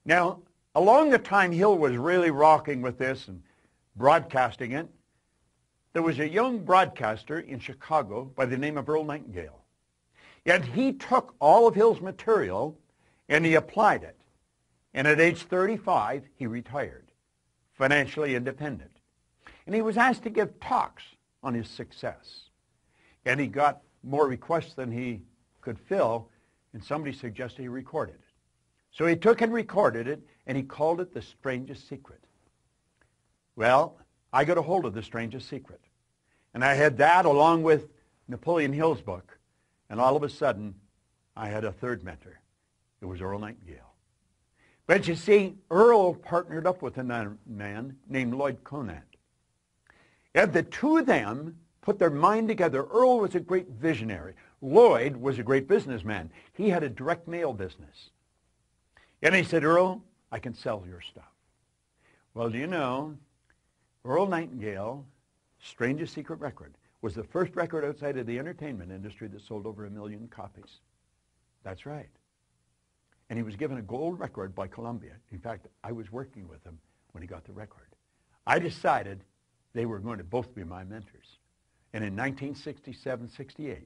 Now, along the time Hill was really rocking with this and broadcasting it, there was a young broadcaster in Chicago by the name of Earl Nightingale. And he took all of Hill's material and he applied it. And at age 35, he retired, financially independent. And he was asked to give talks on his success. And he got more requests than he could fill, and somebody suggested he record it. So he took and recorded it, and he called it The Strangest Secret. Well, I got a hold of The Strangest Secret. And I had that along with Napoleon Hill's book. And all of a sudden, I had a third mentor. It was Earl Nightingale. But you see, Earl partnered up with another man named Lloyd Conant. And the two of them put their mind together. Earl was a great visionary. Lloyd was a great businessman. He had a direct mail business. And he said, Earl, I can sell your stuff. Well, do you know, Earl Nightingale, Strangest Secret record, was the first record outside of the entertainment industry that sold over 1 million copies. That's right. And he was given a gold record by Columbia. In fact, I was working with him when he got the record. I decided they were going to both be my mentors. And in 1967-68,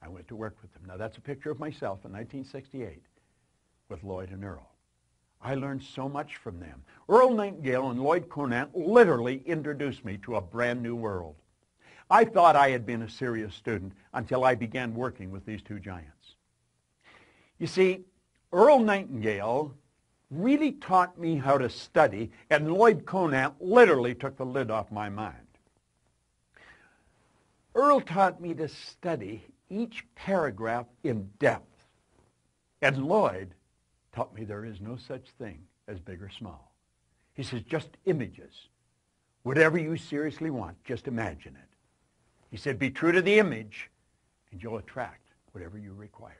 I went to work with them. Now, that's a picture of myself in 1968 with Lloyd and Earl. I learned so much from them. Earl Nightingale and Lloyd Conant literally introduced me to a brand new world. I thought I had been a serious student until I began working with these two giants. You see, Earl Nightingale really taught me how to study, and Lloyd Conant literally took the lid off my mind. Earl taught me to study each paragraph in depth, and Lloyd taught me there is no such thing as big or small. He says, just images. Whatever you seriously want, just imagine it. He said, be true to the image, and you'll attract whatever you require.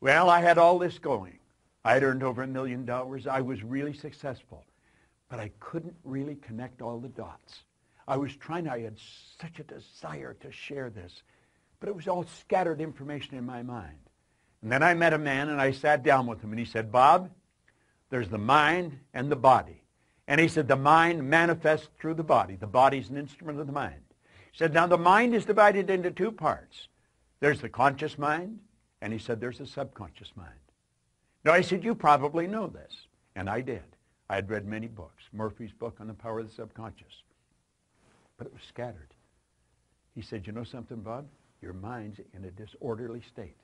Well, I had all this going. I had earned over $1 million. I was really successful, but I couldn't really connect all the dots. I had such a desire to share this, but it was all scattered information in my mind. And then I met a man, and I sat down with him, and he said, Bob, there's the mind and the body. And he said, the mind manifests through the body. The body's an instrument of the mind. He said, now the mind is divided into two parts. There's the conscious mind, and he said, there's the subconscious mind. Now, I said, you probably know this. And I did. I had read many books, Murphy's book on the power of the subconscious. But it was scattered. He said, you know something, Bob? Your mind's in a disorderly state.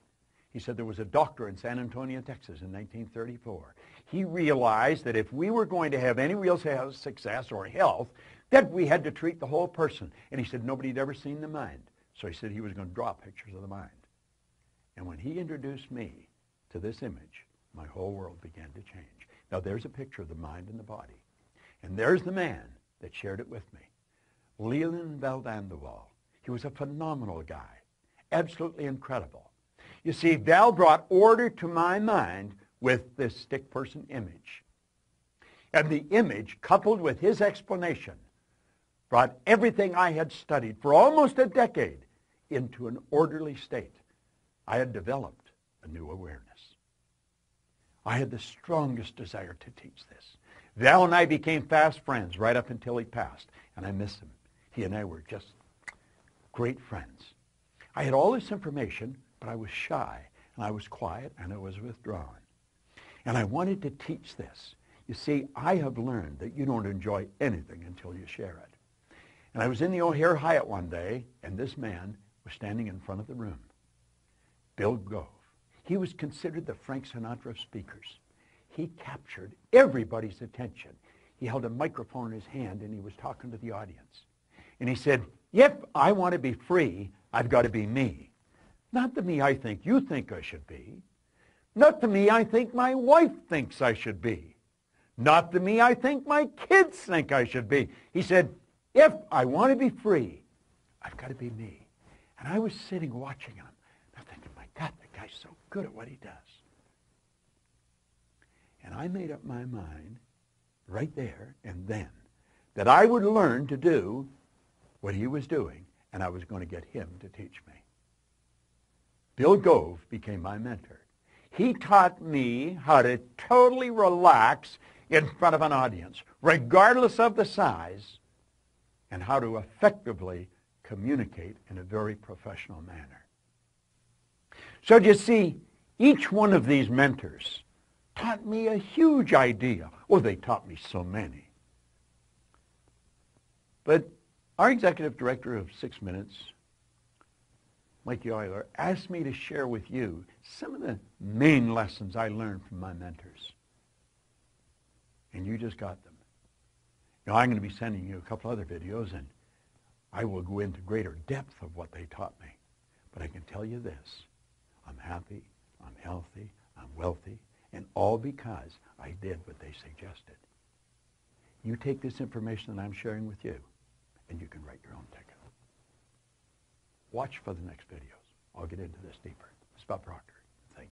He said there was a doctor in San Antonio, Texas in 1934. He realized that if we were going to have any real success or health, that we had to treat the whole person. And he said nobody had ever seen the mind. So he said he was going to draw pictures of the mind. And when he introduced me to this image, my whole world began to change. Now there's a picture of the mind and the body. And there's the man that shared it with me. Leland Valdanduval. He was a phenomenal guy. Absolutely incredible. You see, Val brought order to my mind with this stick person image. And the image, coupled with his explanation, brought everything I had studied for almost a decade into an orderly state. I had developed a new awareness. I had the strongest desire to teach this. Val and I became fast friends right up until he passed, and I miss him. He and I were just great friends. I had all this information, but I was shy, and I was quiet, and I was withdrawn. And I wanted to teach this. You see, I have learned that you don't enjoy anything until you share it. And I was in the O'Hare Hyatt one day, and this man was standing in front of the room. Bill Gove. He was considered the Frank Sinatra of speakers. He captured everybody's attention. He held a microphone in his hand, and he was talking to the audience. And he said, if I want to be free, I've got to be me. Not the me I think you think I should be. Not the me I think my wife thinks I should be. Not the me I think my kids think I should be. He said, if I want to be free, I've got to be me. And I was sitting watching him. I'm thinking, my God, the guy's so good at what he does. And I made up my mind right there and then that I would learn to do what he was doing, and I was going to get him to teach me. Bill Gove became my mentor. He taught me how to totally relax in front of an audience, regardless of the size, and how to effectively communicate in a very professional manner. So you see, each one of these mentors taught me a huge idea. Oh, they taught me so many. But our executive director of 6 Minutes, Mikey Euler, asked me to share with you some of the main lessons I learned from my mentors. And you just got them. Now, I'm going to be sending you a couple other videos, and I will go into greater depth of what they taught me. But I can tell you this. I'm happy, I'm healthy, I'm wealthy, and all because I did what they suggested. You take this information that I'm sharing with you, and you can write your own ticket. Watch for the next videos. I'll get into this deeper. It's about Proctor.